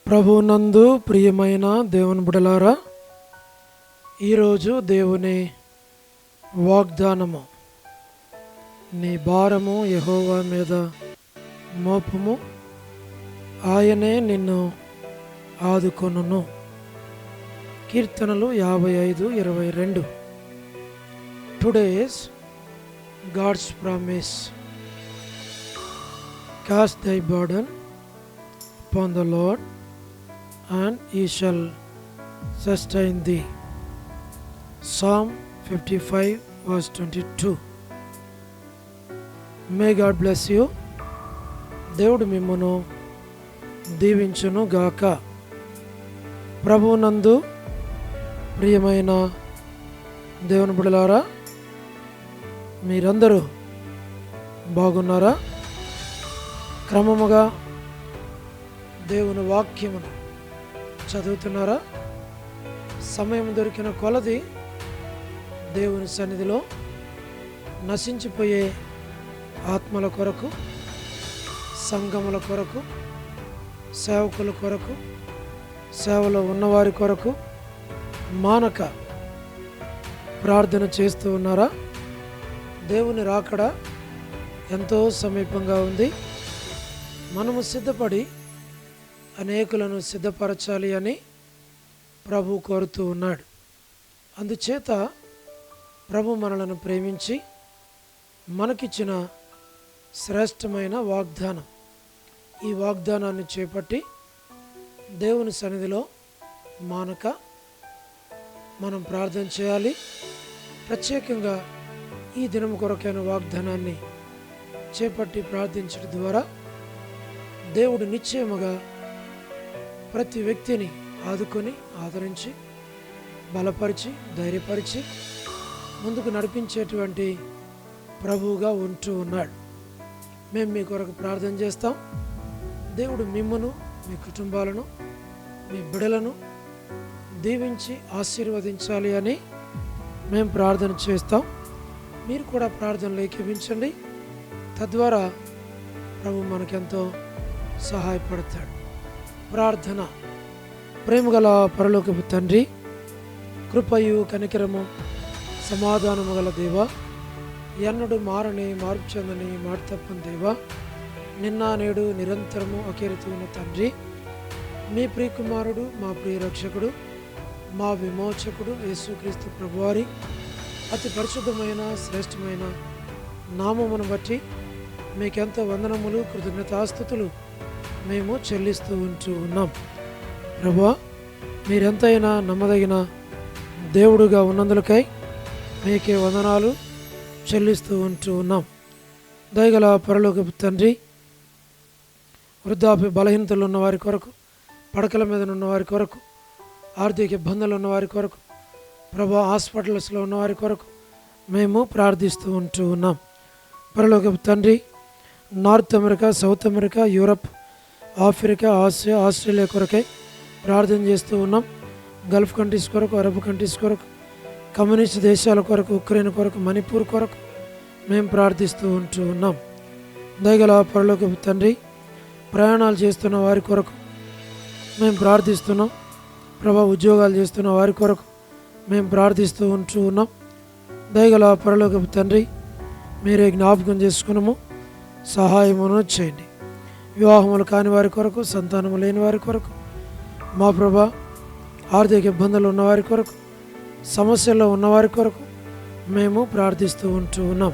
ప్రభువునందు ప్రియమైన దేవుని బిడ్డలారా, ఈరోజు దేవుని వాగ్దానము, నీ భారము యెహోవా మీద మోపము, ఆయనే నిన్ను ఆదుకొనును. కీర్తనలు 55:22. Today's God's promise, cast thy burden upon the Lord and he shall sustain thee. Psalm 55:22. May God bless you. దేవుడు మిమ్మును దీవించును గాక. ప్రభువునందు ప్రియమైన దేవుని బిడ్డలారా, మీరందరూ బాగున్నారా? క్రమముగా దేవుని వాక్యమును చదువుతున్నారా? సమయం దొరికిన కొలది దేవుని సన్నిధిలో నశించిపోయే ఆత్మల కొరకు, సంఘముల కొరకు, సేవకుల కొరకు, సేవలో ఉన్నవారి కొరకు మానక ప్రార్థన చేస్తూ ఉన్నారా? దేవుని రాకడ ఎంతో సమీపంగా ఉంది. మనము సిద్ధపడి అనేకులను సిద్ధపరచాలి అని ప్రభు కోరుతూ ఉన్నాడు. అందుచేత ప్రభు మనలను ప్రేమించి మనకిచ్చిన శ్రేష్టమైన వాగ్దానం, ఈ వాగ్దానాన్ని చేపట్టి దేవుని సన్నిధిలో మానక మనం ప్రార్థన చేయాలి. ప్రత్యేకంగా ఈ దినం కొరకైన వాగ్దానాన్ని చేపట్టి ప్రార్థించడం ద్వారా దేవుడు నిశ్చయముగా ప్రతి వ్యక్తిని ఆదుకొని, ఆదరించి, బలపరిచి, ధైర్యపరిచి ముందుకు నడిపించేటువంటి ప్రభువుగా ఉంటూ ఉన్నాడు. మేము మీ కొరకు ప్రార్థన చేస్తాం. దేవుడు మిమ్మును, మీ కుటుంబాలను, మీ బిడ్డలను దీవించి ఆశీర్వదించాలి అని మేము ప్రార్థన చేస్తాం. మీరు కూడా ప్రార్థనలో ఏకీభవించండి. తద్వారా ప్రభు మనకెంతో సహాయపడతాడు. ప్రార్థన. ప్రేమగల పరలోకపు తండ్రి, కృపయు కనికరము సమాధానము గల దేవా, ఎన్నడూ మారని, మార్పు చెందని, మాట తప్పని దేవా, నిన్న నేడు నిరంతరము ఒకేరీతి ఉన్న తండ్రి, మీ ప్రియకుమారుడు, మా ప్రియ రక్షకుడు, మా విమోచకుడు యేసుక్రీస్తు ప్రభువారి అతి పరిశుద్ధమైన శ్రేష్టమైన నామమును బట్టి మీకెంతో వందనములు, కృతజ్ఞతాస్తుతులు మేము చెల్లిస్తూ ఉంటూ ఉన్నాం. ప్రభువా, మీరెంతైనా నమ్మదగిన దేవుడుగా ఉన్నందులకై మీకే వందనాలు చెల్లిస్తూ ఉంటూ ఉన్నాం. దయగల పరలోకపు తండ్రి, వృద్ధాప్య బలహీనతలు ఉన్న వారి కొరకు, పడకల మీద ఉన్న వారి కొరకు, ఆర్థిక ఇబ్బందులు ఉన్న వారి కొరకు, ప్రభా హాస్పిటల్స్లో ఉన్న వారి కొరకు మేము ప్రార్థిస్తూ ఉంటూ ఉన్నాం. పరలోకపు తండ్రి, north America, south America, Europe, Africa, Asia, Australia కొరకై ప్రార్థన చేస్తూ ఉన్నాం. గల్ఫ్ కంట్రీస్ కొరకు, అరబ్ కంట్రీస్ కొరకు, కమ్యూనిస్ట్ దేశాల కొరకు, ఉక్రెయిన్ కొరకు, మణిపూర్ కొరకు మేము ప్రార్థిస్తూ ఉంటూ ఉన్నాం. దయగల పరలోకపు తండ్రి, ప్రయాణాలు చేస్తున్న వారి కొరకు మేము ప్రార్థిస్తున్నాం. ప్రభా, ఉద్యోగాలు చేస్తున్న వారి కొరకు మేము ప్రార్థిస్తూ ఉంటూ ఉన్నాం. దయగల పరలోకపు తండ్రి, మీరే జ్ఞాపకం చేసుకున్నాము, సహాయమును చేయండి. వివాహములు కాని వారి కొరకు, సంతానము లేని వారి కొరకు, మా ప్రభా ఆర్థిక ఇబ్బందులు ఉన్నవారి కొరకు, సమస్యల్లో ఉన్నవారి కొరకు మేము ప్రార్థిస్తూ ఉంటూ ఉన్నాం.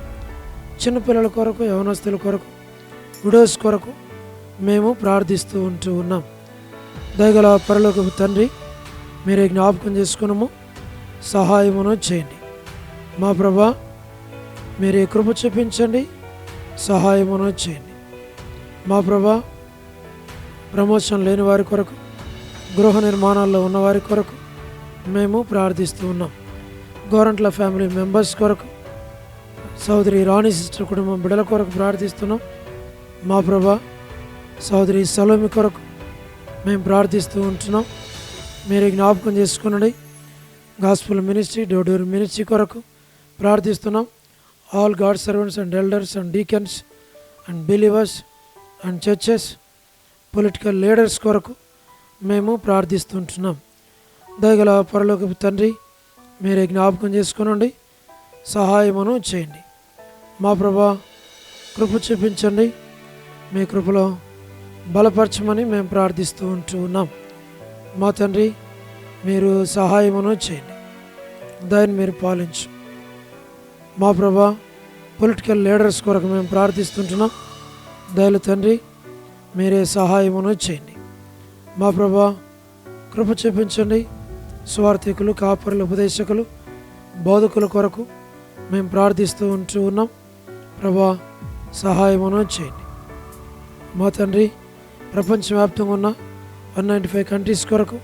చిన్నపిల్లల కొరకు, యవనస్తుల కొరకు, విడోస్ కొరకు మేము ప్రార్థిస్తూ ఉంటూ ఉన్నాం. దయగల పరలోకపు తండ్రి, మీరే జ్ఞాపకం చేసుకున్నాము, సహాయమును చేయండి. మా ప్రభా, మీరే కృప చూపించండి, సహాయమును చేయండి. మా ప్రభా, ప్రమోషన్ లేని వారి కొరకు, గృహ నిర్మాణాల్లో ఉన్నవారి కొరకు మేము ప్రార్థిస్తూ ఉన్నాం. గోరంట్ల ఫ్యామిలీ మెంబర్స్ కొరకు, సోదరి రాణి సిస్టర్ కుటుంబం బిడ్డల కొరకు ప్రార్థిస్తున్నాం. మా ప్రభా, సోదరి సలోమి కొరకు మేము ప్రార్థిస్తూ ఉంటున్నాం. మీరు జ్ఞాపకం చేసుకునండి. గాస్పుల్ మినిస్ట్రీ, డోర్ మినిస్ట్రీ కొరకు ప్రార్థిస్తున్నాం. All God servants and elders and deacons and believers and churches, political leaders కొరకు మేము ప్రార్థిస్తుంటున్నాం. దయగల పరలోకపు తండ్రి, మీరే జ్ఞాపకం చేసుకునండి, సహాయమును చేయండి. మా ప్రభా, కృప చూపించండి, మీ కృపలో బలపరచమని మేము ప్రార్థిస్తూ ఉన్నాం. మా తండ్రి, మీరు సహాయమును చేయండి, దాన్ని మీరు పాలించు. మా ప్రభా, పొలిటికల్ లీడర్స్ కొరకు మేము ప్రార్థిస్తుంటున్నాం. దయల తండ్రి, మీరే సహాయమును చేయండి. మా ప్రభా, కృప చూపించండి. స్వార్థికులు, కాపరులు, ఉపదేశకులు, బోధకుల కొరకు మేము ప్రార్థిస్తూ ఉన్నాం. ప్రభా, సహాయమును చేయండి. మా తండ్రి, ప్రపంచవ్యాప్తంగా ఉన్న 195 కంట్రీస్ కొరకు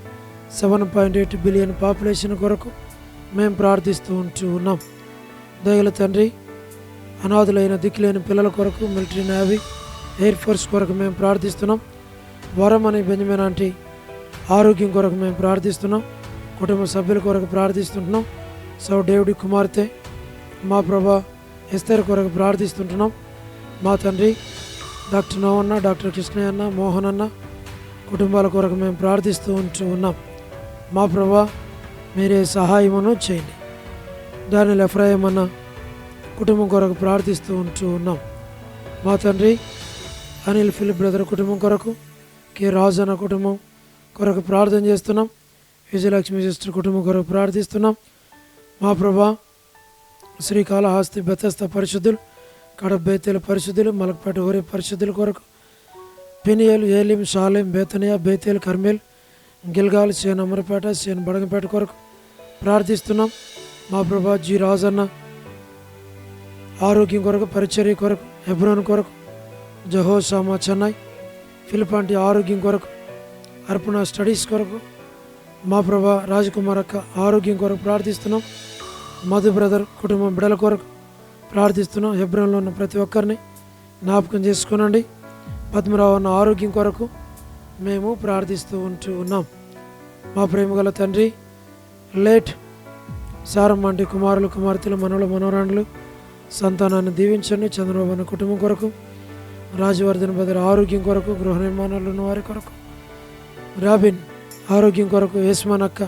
7.8 బిలియన్ పాపులేషన్ కొరకు మేము ప్రార్థిస్తూ ఉన్నాం. దయగల తండ్రి, అనాథులైన దిక్కులేని పిల్లల కొరకు, మిలిటరీ, నేవీ, ఎయిర్ ఫోర్స్ కొరకు మేము ప్రార్థిస్తున్నాం. వరం అని బెంజమిన్ ఆంటీ ఆరోగ్యం కొరకు మేము ప్రార్థిస్తున్నాం. కుటుంబ సభ్యుల కొరకు ప్రార్థిస్తుంటున్నాం. సౌ డేవిడ్ కుమార్తె మా ప్రభా ఎస్తేర్ కొరకు ప్రార్థిస్తుంటున్నాం. మా తండ్రి, డాక్టర్ నోవన్న, డాక్టర్ కృష్ణయ్య అన్న, మోహన్ అన్న కుటుంబాల కొరకు మేము ప్రార్థిస్తూ ఉన్నాం. మా ప్రభా, మీరే సహాయమును చేయండి. దానిలో ఎఫ్రాయిం అన్న కుటుంబం కొరకు ప్రార్థిస్తూ ఉన్నాం. మా తండ్రి, అనిల్ ఫిలిప్ బ్రదర్ కుటుంబం కొరకు, కె రాజు అన్న కుటుంబం కొరకు ప్రార్థన చేస్తున్నాం. విజయలక్ష్మి సిస్టర్ కుటుంబం కొరకు ప్రార్థిస్తున్నాం. మా ప్రభా, శ్రీకాళహస్తి బెతస్త పరిశుద్ధులు, కడప బేతేలు పరిశుద్ధులు, మలక్పేట ఊరే పరిశుద్ధుల కొరకు, పెనియల్, ఏలిం, షాలేం, బేతనియా, బేతేల్, కర్మేల్, గిల్గాల్, సేన్ అమరపేట, సేన్ బడగంపేట కొరకు ప్రార్థిస్తున్నాం. మా ప్రభా, జి రాజన్న ఆరోగ్యం కొరకు, పరిచర్య కొరకు, హెబ్రోన్ కొరకు, జహోషామా చెన్నై, ఫిలిపాంటి ఆరోగ్యం కొరకు, అర్పణ స్టడీస్ కొరకు, మా ప్రభా రాజకుమార్ అక్క ఆరోగ్యం కొరకు ప్రార్థిస్తున్నాం. మధు బ్రదర్ కుటుంబం బిడల కొరకు ప్రార్థిస్తున్నాం. హెబ్రోన్లో ఉన్న ప్రతి ఒక్కరిని జ్ఞాపకం చేసుకునండి. పద్మరావు అన్న ఆరోగ్యం కొరకు మేము ప్రార్థిస్తూ ఉన్నాం. మా ప్రేమ గల తండ్రి, లేట్ సారమ్మ అంటి కుమారులు, కుమార్తెలు, మనవలు, మనవరాండ్లు సంతానాన్ని దీవించండి. చంద్రబాబు అన్న కుటుంబం కొరకు, రాజవర్ధన్ బ్రదర్ ఆరోగ్యం కొరకు, గృహ నిర్మాణాలు ఉన్న వారి కొరకు, రాబిన్ ఆరోగ్యం కొరకు, యస్మాన్ అక్క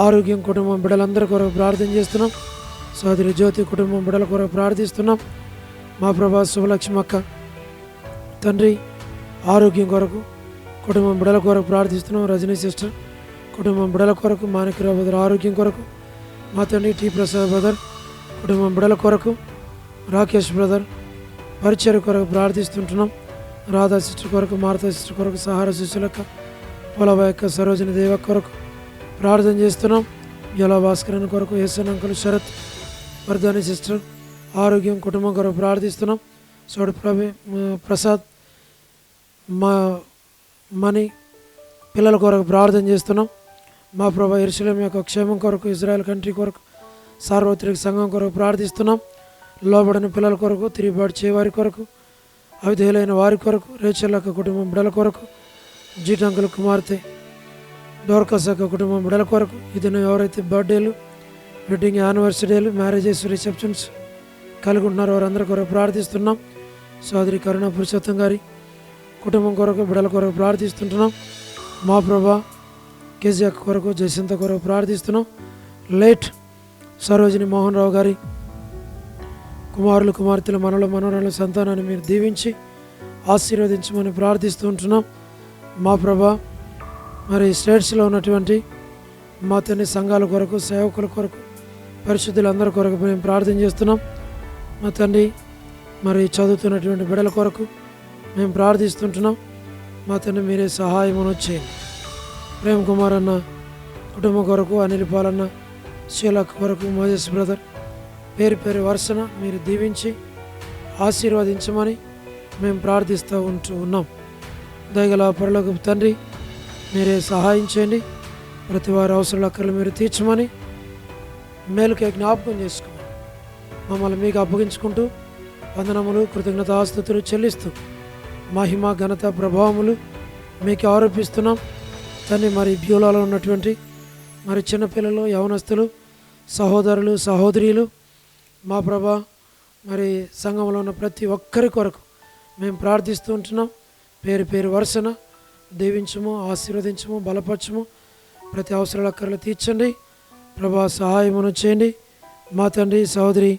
ఆరోగ్యం, కుటుంబం బిడ్డలందరి కొరకు ప్రార్థన చేస్తున్నాం. సోదరి జ్యోతి కుటుంబం బిడ్డల కొరకు ప్రార్థిస్తున్నాం. మా ప్రభా, శుభలక్ష్మి అక్క తండ్రి ఆరోగ్యం కొరకు, కుటుంబం బిడ్డల కొరకు ప్రార్థిస్తున్నాం. రజనీ సిస్టర్ కుటుంబం బిడ్డల కొరకు, మాణిక్యరావు బ్రదర్ ఆరోగ్యం కొరకు, మా తండ్రి టి ప్రసాద్ బ్రదర్ కుటుంబం బిడ్డల కొరకు, రాకేష్ బ్రదర్ పరిచయ కొరకు ప్రార్థిస్తుంటున్నాం. రాధా సిస్టర్ కొరకు, మారుతా సిస్టర్ కొరకు, సహార శిష్యులక్క, పొలబాయ్ అక్క, సరోజిని దేవ కొరకు ప్రార్థన చేస్తున్నాం. యలా భాస్కరన్ కొరకు, SN uncle, Sharath, Vardhani sister ఆరోగ్యం, కుటుంబం కొరకు ప్రార్థిస్తున్నాం. సోడు ప్రసాద్, మా మనీ పిల్లల కొరకు ప్రార్థన చేస్తున్నాం. మా ప్రభా, యెరూషలేము యొక్క క్షేమం కొరకు, ఇజ్రాయెల్ కంట్రీ కొరకు, సార్వత్రిక సంఘం కొరకు ప్రార్థిస్తున్నాం. లోబడిన పిల్లల కొరకు, తిరుగుబాటు చేయవారి కొరకు, అవిధేయులైన వారి కొరకు, రేచల్ యొక్క కుటుంబం బిడల కొరకు, జీటంకుల కుమార్తె డోర్కస్ యొక్క కుటుంబం బిడల కొరకు, ఇతను ఎవరైతే బర్త్డేలు, వెడ్డింగ్ యానివర్సరీలు, మ్యారేజెస్, రిసెప్షన్స్ కలిగి ఉన్నారో వారందరి కొరకు ప్రార్థిస్తున్నాం. సోదరి కరుణ పురుషోత్తం గారి కుటుంబం కొరకు, బిడల కొరకు ప్రార్థిస్తుంటున్నాం. మా ప్రభా, కేజీ అక్క కొరకు, జయసింత కొరకు ప్రార్థిస్తున్నాం. లేట్ సరోజిని మోహన్ రావు గారి కుమారులు, కుమార్తెలు, మనవలు, మనవరాళ్ళ సంతానాన్ని మీరు దీవించి ఆశీర్వదించమని ప్రార్థిస్తూ ఉంటున్నాం. మా ప్రభా, మరి స్టేట్స్లో ఉన్నటువంటి మా తండ్రి సంఘాల కొరకు, సేవకుల కొరకు, పరిశుద్ధులందరి కొరకు మేము ప్రార్థన చేస్తున్నాం. మా తండ్రి, మరి చదువుతున్నటువంటి బిడ్డల కొరకు మేము ప్రార్థిస్తుంటున్నాం. మా తండ్రి, మీరే సహాయమును చేయండి. ప్రేమ్ కుమార్ అన్న కుటుంబం కొరకు, అనిల్ పాలన్న, శీలక్ కొరకు, మోజెస్ బ్రదర్ పేరు పేరు వరుసన మీరు దీవించి ఆశీర్వదించమని మేము ప్రార్థిస్తూ ఉన్నాం. దయగల పరలోకపు తండ్రి, మీరే సహాయం చేయండి. ప్రతి వారి అవసరాల అక్కర్లు మీరు తీర్చమని, మేలుకే జ్ఞాపకం చేసుకోమని మమ్మల్ని మీకు అప్పగించుకుంటూ వందనములు, కృతజ్ఞతాస్తుతులు చెల్లిస్తూ మహిమ, ఘనత, ప్రభావములు మీకు ఆరోపిస్తున్నాం తండ్రి. మరి బ్యూలాలో ఉన్నటువంటి మరి చిన్నపిల్లలు, యవనస్తులు, సహోదరులు, సహోదరీలు, మా ప్రభా, మరి సంఘంలో ఉన్న ప్రతి ఒక్కరి కొరకు మేము ప్రార్థిస్తూ ఉంటున్నాం. పేరు పేరు వరుసన దీవించము, ఆశీర్వదించము, బలపరచము. ప్రతి అవసరాల అక్కర్లు తీర్చండి ప్రభా. సహాయమును చేయండి మా తండ్రి. సహోదరి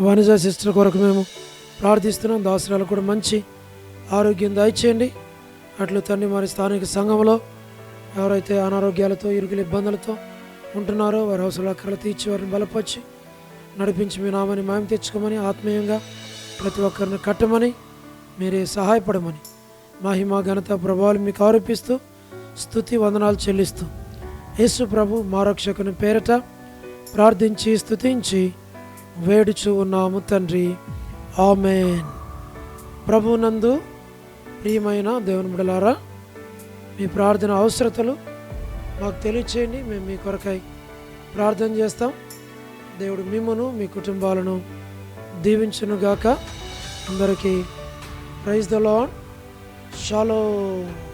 వనిజ సిస్టర్ కొరకు మేము ప్రార్థిస్తున్నాం. దాసరాలు కూడా మంచి ఆరోగ్యం దయచేయండి. అట్లు తండ్రి మరి స్థానిక సంఘంలో ఎవరైతే అనారోగ్యాలతో ఇరుకుల ఇబ్బందులతో ఉంటున్నారో వారి అవసరాల అక్కర్లు తీర్చి వారిని బలపరిచి నడిపించి మీ నామని మాయం తెచ్చుకోమని, ఆత్మీయంగా ప్రతి ఒక్కరిని కట్టమని, మీరే సహాయపడమని, మహిమ ఘనత ప్రభావాలు మీకు ఆరోపిస్తూ స్తుతి వందనాలు చెల్లిస్తూ యేసు ప్రభు మా రక్షకుని పేరట ప్రార్థించి స్తుతించి వేడుచు ఉన్నాము తండ్రి. ఆమేన్. ప్రభునందు ప్రియమైన దేవుని బిడ్డలారా, మీ ప్రార్థన అవసరతలు మాకు తెలియచేయండి. మేము మీ కొరకై ప్రార్థన చేస్తాం. దేవుడు మిమ్మును మీ కుటుంబాలను దీవించునుగాక. అందరికీ ప్రైజ్ ద లార్డ్. షాలోమ్.